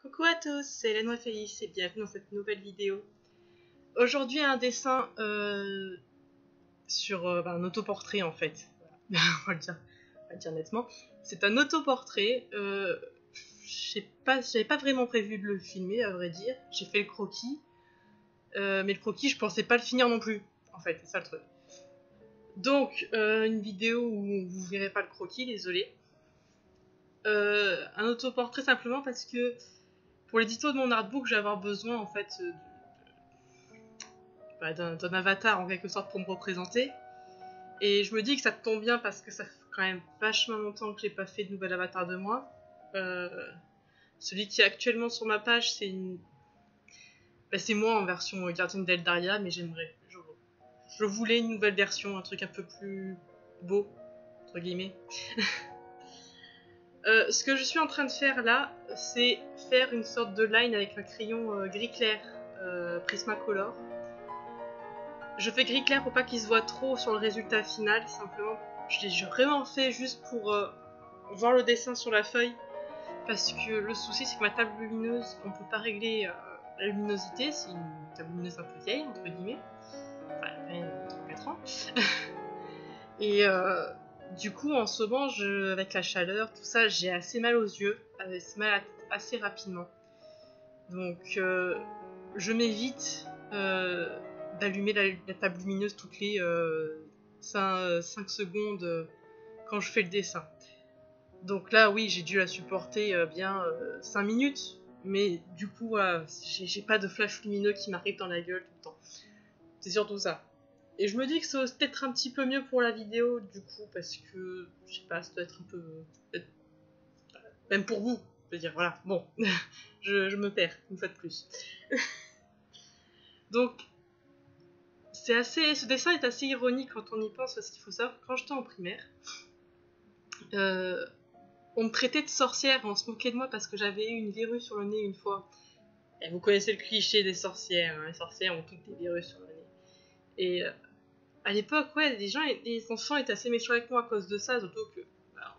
Coucou à tous, c'est Hélène Félix et bienvenue dans cette nouvelle vidéo. Aujourd'hui un dessin sur un autoportrait en fait. Voilà. on va le dire nettement. C'est un autoportrait. J'avais pas vraiment prévu de le filmer à vrai dire. J'ai fait le croquis. Mais le croquis je pensais pas le finir non plus. En fait, c'est ça le truc. Donc une vidéo où vous verrez pas le croquis, désolé. Un autoportrait simplement parce que pour l'édito de mon artbook, je vais avoir besoin en fait d'un avatar en quelque sorte pour me représenter. Et je me dis que ça tombe bien parce que ça fait quand même vachement longtemps que j'ai pas fait de nouvel avatar de moi. Celui qui est actuellement sur ma page, c'est c'est moi en version gardienne d'Eldaria, mais je voulais une nouvelle version, un truc un peu plus beau, entre guillemets. Ce que je suis en train de faire là, c'est faire une sorte de line avec un crayon gris clair Prismacolor. Je fais gris clair pour pas qu'il se voit trop sur le résultat final, simplement. Je l'ai vraiment fait juste pour voir le dessin sur la feuille, parce que le souci c'est que ma table lumineuse, on peut pas régler la luminosité, c'est une table lumineuse un peu vieille, entre guillemets, enfin elle a 4 ans. Et du coup en ce moment, avec la chaleur, tout ça, j'ai assez mal aux yeux, assez mal assez rapidement. Donc je m'évite d'allumer la table lumineuse toutes les 5 secondes quand je fais le dessin. Donc là, oui, j'ai dû la supporter bien 5 minutes, mais du coup, j'ai pas de flash lumineux qui m'arrive dans la gueule tout le temps. C'est surtout ça. Et je me dis que ça va peut-être un petit peu mieux pour la vidéo, du coup, parce que, je sais pas, ça doit être un peu... Même pour vous, je veux dire, voilà, bon, je me perds, une fois de plus. Donc, ce dessin est assez ironique quand on y pense, parce qu'il faut savoir que quand j'étais en primaire, on me traitait de sorcière, on se moquait de moi parce que j'avais eu une verrue sur le nez une fois. Et vous connaissez le cliché des sorcières, hein, les sorcières ont toutes des verrues sur le nez. Et à l'époque, ouais, les enfants étaient assez méchants avec moi à cause de ça, surtout que,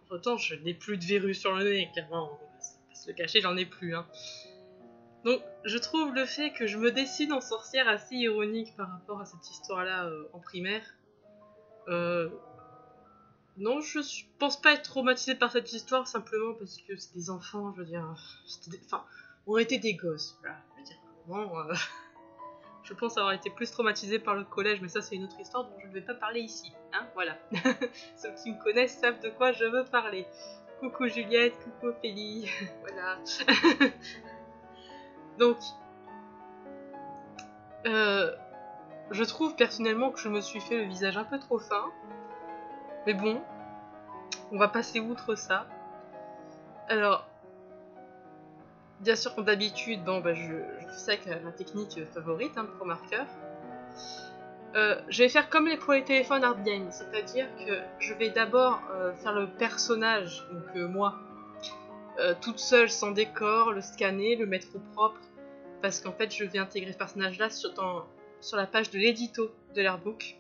entre-temps, je n'ai plus de verrues sur le nez, clairement, on va se le cacher, j'en ai plus, hein. Donc, je trouve le fait que je me dessine en sorcière assez ironique par rapport à cette histoire-là en primaire. Non, pense pas être traumatisée par cette histoire simplement parce que c'est des enfants, je veux dire. On était des gosses, voilà. Je veux dire, je pense avoir été plus traumatisée par le collège, mais ça c'est une autre histoire dont je ne vais pas parler ici, hein, voilà. Ceux qui me connaissent savent de quoi je veux parler. Coucou Juliette, coucou Ophélie, voilà. Donc, je trouve personnellement que je me suis fait le visage un peu trop fin, mais bon, on va passer outre ça. Alors, bien sûr, comme d'habitude, je fais ça avec ma technique favorite, hein, le Pro Marker. Je vais faire comme pour les téléphones Art Game, c'est-à-dire que je vais d'abord faire le personnage, donc moi, toute seule, sans décor, le scanner, le mettre au propre, parce qu'en fait, je vais intégrer ce personnage-là sur la page de l'édito de l'artbook.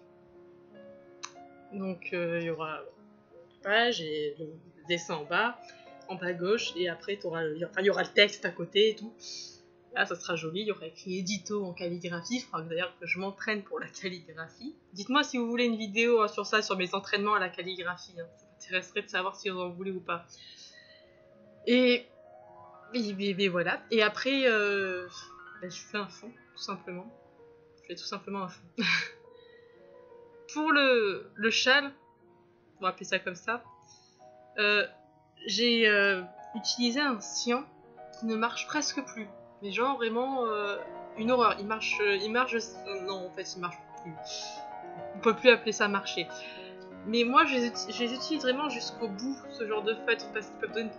Donc, il y aura la page et le dessin en bas à gauche, et après, il y aura le texte à côté et tout. Là, ça sera joli, il y aura écrit édito en calligraphie, il faudra d'ailleurs que je m'entraîne pour la calligraphie. Dites-moi si vous voulez une vidéo sur ça, sur mes entraînements à la calligraphie, hein. Ça m'intéresserait de savoir si vous en voulez ou pas. Et voilà, et après, je fais un fond, tout simplement. Je fais tout simplement un fond. Pour le châle, on va appeler ça comme ça, j'ai utilisé un cyan qui ne marche presque plus. Mais genre vraiment une horreur. Il marche. Non, en fait, il marche plus. On peut plus appeler ça marcher. Mais moi, je les utilise vraiment jusqu'au bout, ce genre de feutres, parce qu'ils peuvent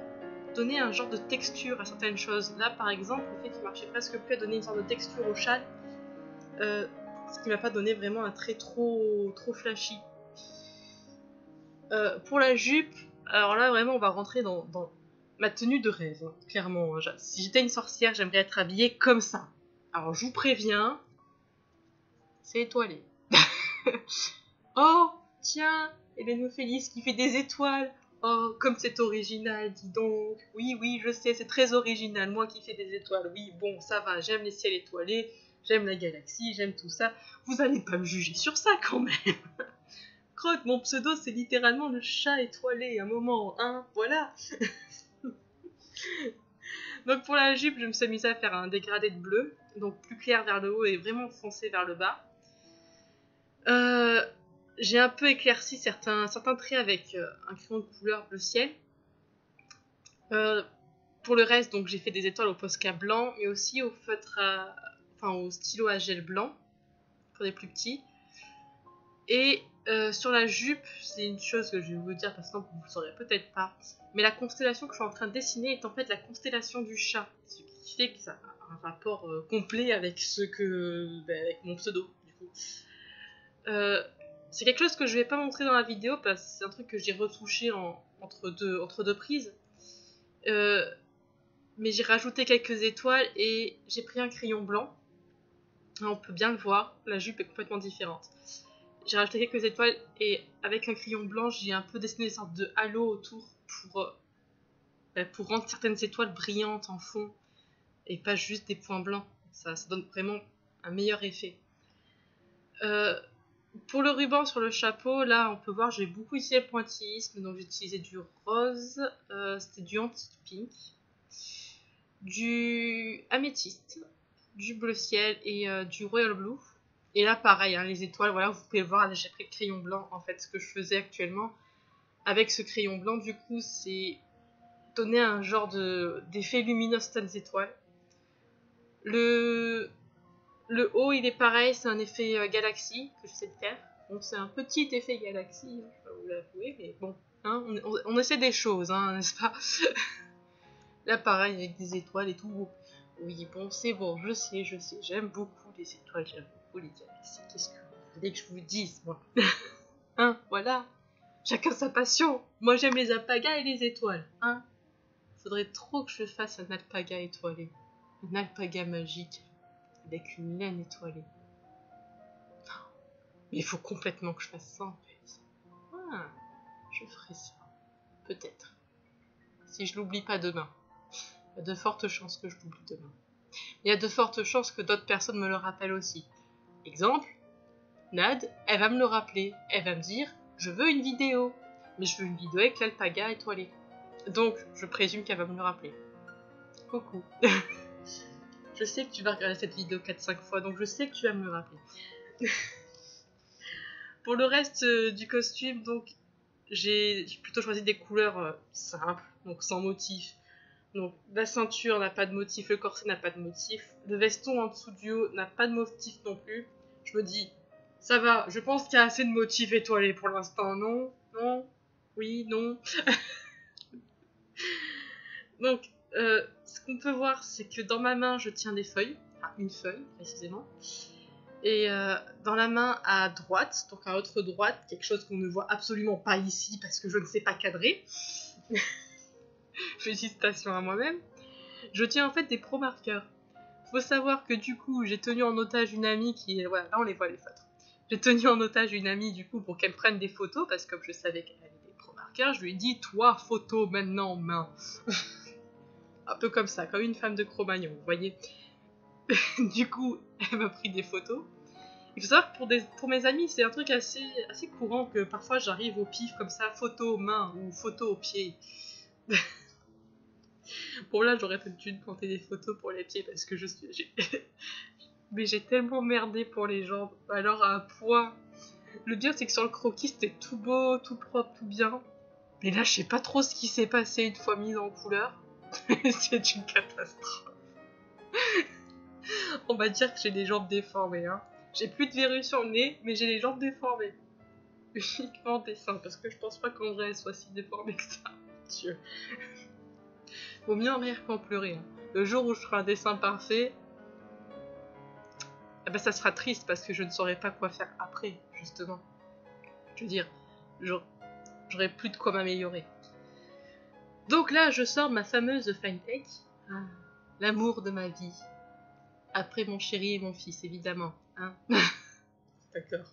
donner un genre de texture à certaines choses. Là, par exemple, le fait qu'il marchait presque plus à donner une sorte de texture au châle, ce qui m'a pas donné vraiment un trait trop flashy. Pour la jupe, alors là, vraiment, on va rentrer dans ma tenue de rêve, hein, clairement. Si j'étais une sorcière, j'aimerais être habillée comme ça. Alors, je vous préviens, c'est étoilé. Oh, tiens, Hélène Félix qui fait des étoiles. Oh, comme c'est original, dis donc. Oui, oui, je sais, c'est très original. Moi qui fais des étoiles, oui, bon, ça va, j'aime les ciels étoilés, j'aime la galaxie, j'aime tout ça. Vous allez pas me juger sur ça quand même. Crotte, mon pseudo, c'est littéralement le chat étoilé, un moment, hein, voilà. Donc pour la jupe, je me suis amusée à faire un dégradé de bleu, donc plus clair vers le haut et vraiment foncé vers le bas. J'ai un peu éclairci certains traits avec un crayon de couleur bleu ciel. Pour le reste, donc j'ai fait des étoiles au Posca blanc, mais aussi au feutre au stylo à gel blanc pour les plus petits. Et sur la jupe, c'est une chose que je vais vous dire parce que vous ne le saurez peut-être pas, mais la constellation que je suis en train de dessiner est en fait la constellation du chat, ce qui fait que ça a un rapport complet avec avec mon pseudo du coup. C'est quelque chose que je vais pas montrer dans la vidéo parce que c'est un truc que j'ai retouché entre deux prises. Mais j'ai rajouté quelques étoiles et j'ai pris un crayon blanc. On peut bien le voir, la jupe est complètement différente. J'ai rajouté quelques étoiles et avec un crayon blanc, j'ai un peu dessiné des sortes de halo autour pour rendre certaines étoiles brillantes en fond et pas juste des points blancs. Ça donne vraiment un meilleur effet. Pour le ruban sur le chapeau, là on peut voir j'ai beaucoup utilisé le pointillisme, donc j'ai utilisé du rose, c'était du anti-pink, du améthyste, du bleu ciel et du royal blue. Et là pareil, hein, les étoiles, voilà, vous pouvez voir, j'ai pris le crayon blanc en fait, ce que je faisais actuellement avec ce crayon blanc, du coup c'est donner un genre d'effet lumineux à certaines étoiles. Le haut il est pareil, c'est un effet galaxie que j'essaie de faire. Bon, c'est un petit effet galaxie, je vais pas vous l'avouer, mais bon, hein, on essaie des choses, hein, n'est-ce pas? Là pareil avec des étoiles et tout. Oui, bon, c'est bon, je sais, j'aime beaucoup les étoiles, j'aime beaucoup les galaxies. Qu'est-ce que vous voulez que je vous dise, moi? Hein, voilà. Chacun sa passion. Moi, j'aime les alpagas et les étoiles, hein. Faudrait trop que je fasse un alpaga étoilé. Un alpaga magique avec une laine étoilée. Mais il faut complètement que je fasse ça, en fait. Ah, je ferai ça. Peut-être. Si je l'oublie pas demain. Il y a de fortes chances que je l'oublie demain. Il y a de fortes chances que d'autres personnes me le rappellent aussi. Exemple, Nad, elle va me le rappeler. Elle va me dire, je veux une vidéo. Mais je veux une vidéo avec l'alpaga étoilé. Donc, je présume qu'elle va me le rappeler. Coucou. Je sais que tu vas regarder cette vidéo 4-5 fois, donc je sais que tu vas me le rappeler. Pour le reste du costume, donc, j'ai plutôt choisi des couleurs simples, donc sans motif. Donc la ceinture n'a pas de motif, le corset n'a pas de motif, le veston en dessous du haut n'a pas de motif non plus. Je me dis, ça va, je pense qu'il y a assez de motifs étoilés pour l'instant, non? Non? Oui? Non? Donc, ce qu'on peut voir, c'est que dans ma main, je tiens des feuilles, enfin une feuille précisément, et dans la main à droite, donc à votre droite, quelque chose qu'on ne voit absolument pas ici parce que je ne sais pas cadrer. Félicitations à moi-même. Je tiens en fait des pro marqueurs. Faut savoir que du coup, j'ai tenu en otage une amie qui est... Voilà, là on les voit les photos. J'ai tenu en otage une amie du coup pour qu'elle prenne des photos parce que comme je savais qu'elle avait des pro marqueurs, je lui ai dit toi photo maintenant main. Un peu comme ça, comme une femme de Cro-Magnon, vous voyez. Du coup, elle m'a pris des photos. Il faut savoir que pour mes amis, c'est un truc assez courant que parfois j'arrive au pif comme ça, photo main ou photo au pied. Bon là j'aurais pas dû planter des photos pour les pieds parce que mais j'ai tellement merdé pour les jambes, alors à un point. Le pire c'est que sur le croquis c'était tout beau, tout propre, tout bien. Mais là je sais pas trop ce qui s'est passé une fois mise en couleur. C'est une catastrophe. On va dire que j'ai des jambes déformées, hein. J'ai plus de verrues sur le nez, mais j'ai les jambes déformées. Uniquement en dessin, parce que je pense pas qu'en vrai elles soient si déformées que ça. Dieu. Vaut mieux en rire qu'en pleurer. Hein. Le jour où je ferai un dessin parfait, eh ben ça sera triste parce que je ne saurais pas quoi faire après, justement. Je veux dire, j'aurais plus de quoi m'améliorer. Donc là, je sors ma fameuse Finetech, l'amour de ma vie. Après mon chéri et mon fils, évidemment. Hein. D'accord.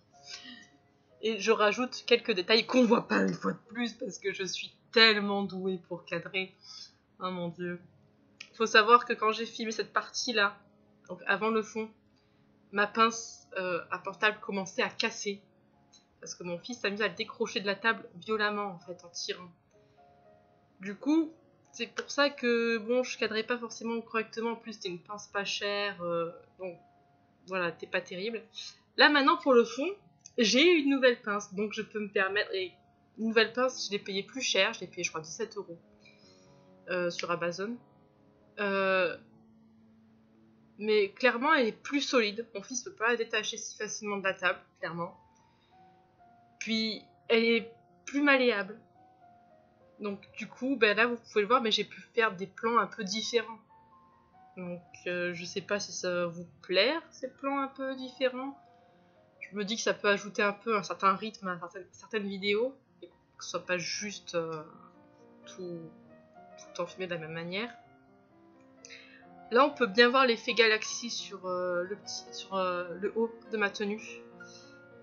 Et je rajoute quelques détails qu'on voit pas une fois de plus parce que je suis tellement douée pour cadrer. Oh mon dieu. Faut savoir que quand j'ai filmé cette partie-là, donc avant le fond, ma pince à portable commençait à casser. Parce que mon fils s'amuse à le décrocher de la table violemment, en fait, en tirant. Du coup, c'est pour ça que, bon, je cadrais pas forcément correctement. En plus, c'était une pince pas chère. Donc, voilà, t'es pas terrible. Là, maintenant, pour le fond, j'ai une nouvelle pince. Donc, je peux me permettre... Et une nouvelle pince, je l'ai payée plus cher. Je l'ai payée, je crois, 17 € sur Amazon. Mais clairement, elle est plus solide. Mon fils peut pas la détacher si facilement de la table, clairement. Puis, elle est plus malléable. Donc, du coup, ben là, vous pouvez le voir, mais j'ai pu faire des plans un peu différents. Donc, je sais pas si ça va vous plaire, ces plans un peu différents. Je me dis que ça peut ajouter un peu un certain rythme à certaines vidéos. Et que ce soit pas juste tout le temps filmé de la même manière. Là, on peut bien voir l'effet galaxie sur le haut de ma tenue.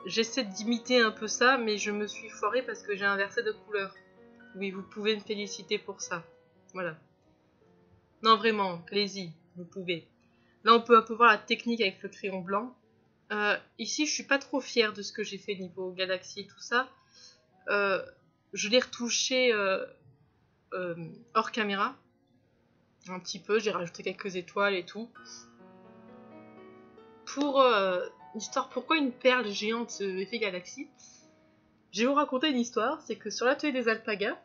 J'essaie d'imiter un peu ça, mais je me suis foirée parce que j'ai inversé de couleur. Oui, vous pouvez me féliciter pour ça. Voilà. Non, vraiment, allez-y, vous pouvez. Là, on peut un peu voir la technique avec le crayon blanc. Ici, je suis pas trop fière de ce que j'ai fait niveau galaxie et tout ça. Je l'ai retouché hors caméra. Un petit peu, j'ai rajouté quelques étoiles et tout. Pour l'histoire, pourquoi une perle géante effet galaxie? Je vais vous raconter une histoire, c'est que sur l'atelier des alpagas,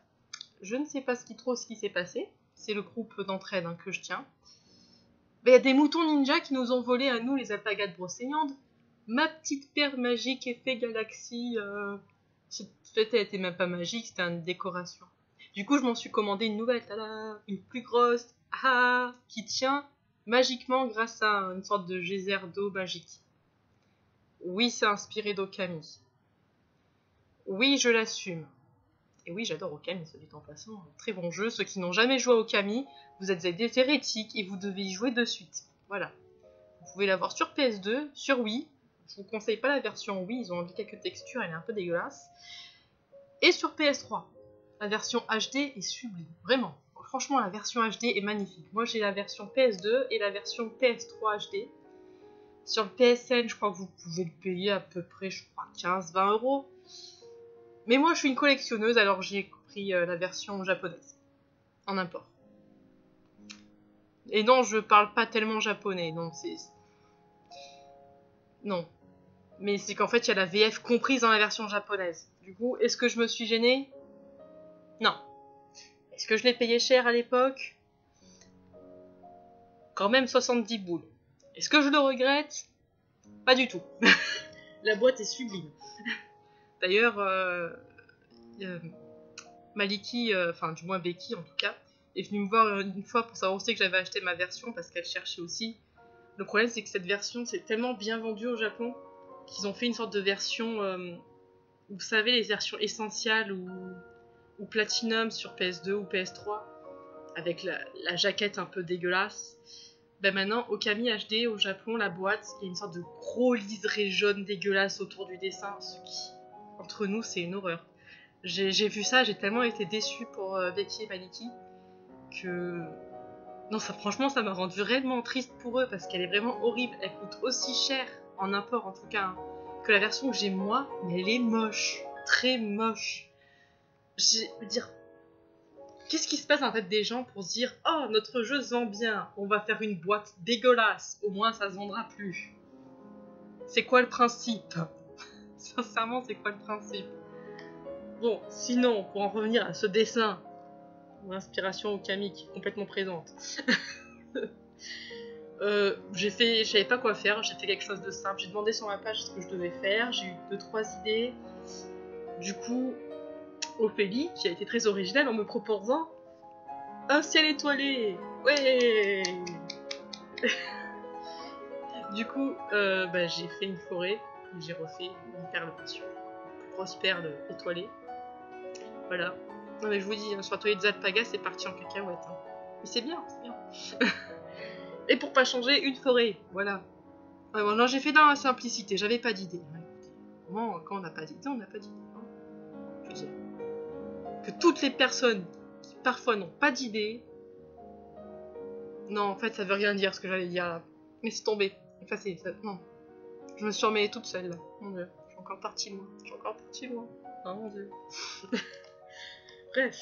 je ne sais pas trop ce qui s'est passé, c'est le groupe d'entraide que je tiens. Il y a des moutons ninja qui nous ont volé à nous les alpagas de Brocéliande. Ma petite perle magique effet galaxie, cette fête elle était même pas magique, c'était une décoration. Du coup je m'en suis commandé une nouvelle, tada, une plus grosse, qui tient magiquement grâce à une sorte de geyser d'eau magique. Oui, c'est inspiré d'Okami. Oui, je l'assume. Et oui, j'adore Okami, soit dit en passant. Très bon jeu. Ceux qui n'ont jamais joué à Okami, vous êtes des hérétiques et vous devez y jouer de suite. Voilà. Vous pouvez l'avoir sur PS2, sur Wii. Je vous conseille pas la version Wii, ils ont enlevé quelques textures, elle est un peu dégueulasse. Et sur PS3. La version HD est sublime, vraiment. Franchement, la version HD est magnifique. Moi, j'ai la version PS2 et la version PS3 HD. Sur le PSN, je crois que vous pouvez le payer à peu près, je crois, 15-20 €. Mais moi, je suis une collectionneuse, alors j'ai pris la version japonaise, en import. Et non, je parle pas tellement japonais, donc c'est... Non. Mais c'est qu'en fait, il y a la VF comprise dans la version japonaise. Du coup, est-ce que je me suis gênée? Non. Est-ce que je l'ai payé cher à l'époque? Quand même 70 boules. Est-ce que je le regrette? Pas du tout. La boîte est sublime. D'ailleurs, Maliki, enfin du moins Becky en tout cas, est venue me voir une fois pour savoir aussi que j'avais acheté ma version parce qu'elle cherchait aussi. Le problème c'est que cette version c'est tellement bien vendu au Japon qu'ils ont fait une sorte de version, vous savez les versions essentielles ou Platinum sur PS2 ou PS3 avec la jaquette un peu dégueulasse. Ben maintenant, Okami HD au Japon, la boîte, il y a une sorte de gros liseré jaune dégueulasse autour du dessin, ce qui, entre nous, c'est une horreur. J'ai vu ça, j'ai tellement été déçue pour Becky et Maliki que... Non, ça, franchement, ça m'a rendu réellement triste pour eux parce qu'elle est vraiment horrible. Elle coûte aussi cher, en import en tout cas, que la version que j'ai moi, mais elle est moche, très moche. Je veux dire, qu'est-ce qui se passe dans la tête des gens pour se dire « Oh, notre jeu se vend bien, on va faire une boîte dégueulasse, au moins ça se vendra plus. » C'est quoi le principe? Sincèrement, c'est quoi le principe? Bon, sinon, pour en revenir à ce dessin, mon inspiration Okami qui est complètement présente, je savais pas quoi faire, j'ai fait quelque chose de simple, j'ai demandé sur ma page ce que je devais faire, j'ai eu 2-3 idées. Du coup, Ophélie, qui a été très originale en me proposant un ciel étoilé. Ouais. Du coup, j'ai fait une forêt et j'ai refait une perle dessus. Une plus grosse perle étoilée. Voilà. Non mais je vous dis, sur l'atelier des alpagas, c'est parti en cacahuète. Hein. Mais c'est bien, c'est bien. Et pour pas changer, une forêt. Voilà. Ouais, bon, non, j'ai fait dans la simplicité, j'avais pas d'idée. Écoutez, quand on n'a pas d'idée, on n'a pas d'idée. Hein. Je veux dire. que toutes les personnes qui parfois n'ont pas d'idée... Non, en fait, ça veut rien dire ce que j'allais dire là. Mais c'est tombé. Effacé. Non. Je me suis emmêlée toute seule là. Mon dieu. Je suis encore partie loin. Je suis encore partie loin. Oh mon dieu. Bref.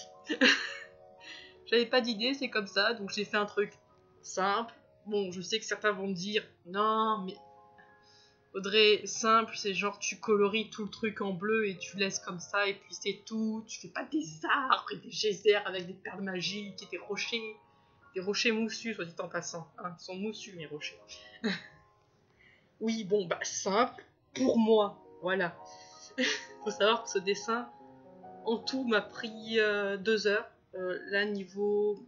J'avais pas d'idée, c'est comme ça. Donc j'ai fait un truc simple. Bon, je sais que certains vont me dire non, mais Audrey, simple, c'est genre tu coloris tout le truc en bleu et tu laisses comme ça et puis c'est tout. Tu fais pas des arbres et des geysers avec des perles magiques et des rochers moussus, soit dit en passant. Hein, ils sont moussus mes rochers. Oui, bon, bah simple pour moi, voilà. Faut savoir que ce dessin, en tout, m'a pris 2 heures. Là, niveau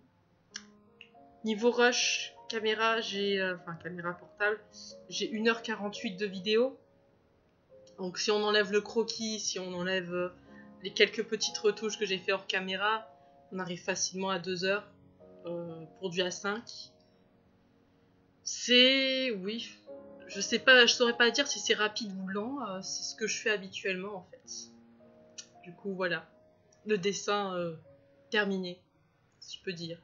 rush, caméra, enfin caméra portable, j'ai 1h48 de vidéo. Donc si on enlève le croquis, si on enlève les quelques petites retouches que j'ai fait hors caméra, on arrive facilement à 2 heures pour du A5. C'est... oui, je saurais pas dire si c'est rapide ou lent, c'est ce que je fais habituellement en fait. Du coup voilà, le dessin terminé, si je peux dire.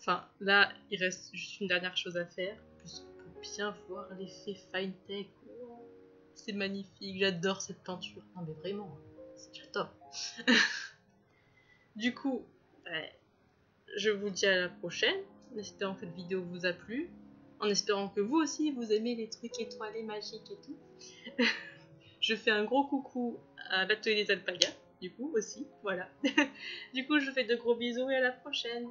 Enfin, là, il reste juste une dernière chose à faire, puisque pour bien voir l'effet Fine Tech, oh, c'est magnifique, j'adore cette peinture. Non mais vraiment, j'adore. Du coup, ouais, je vous dis à la prochaine, en espérant que cette vidéo vous a plu, en espérant que vous aussi vous aimez les trucs étoilés, magiques et tout. Je fais un gros coucou à l'atelier des alpagas, du coup aussi, voilà. Du coup, je vous fais de gros bisous et à la prochaine.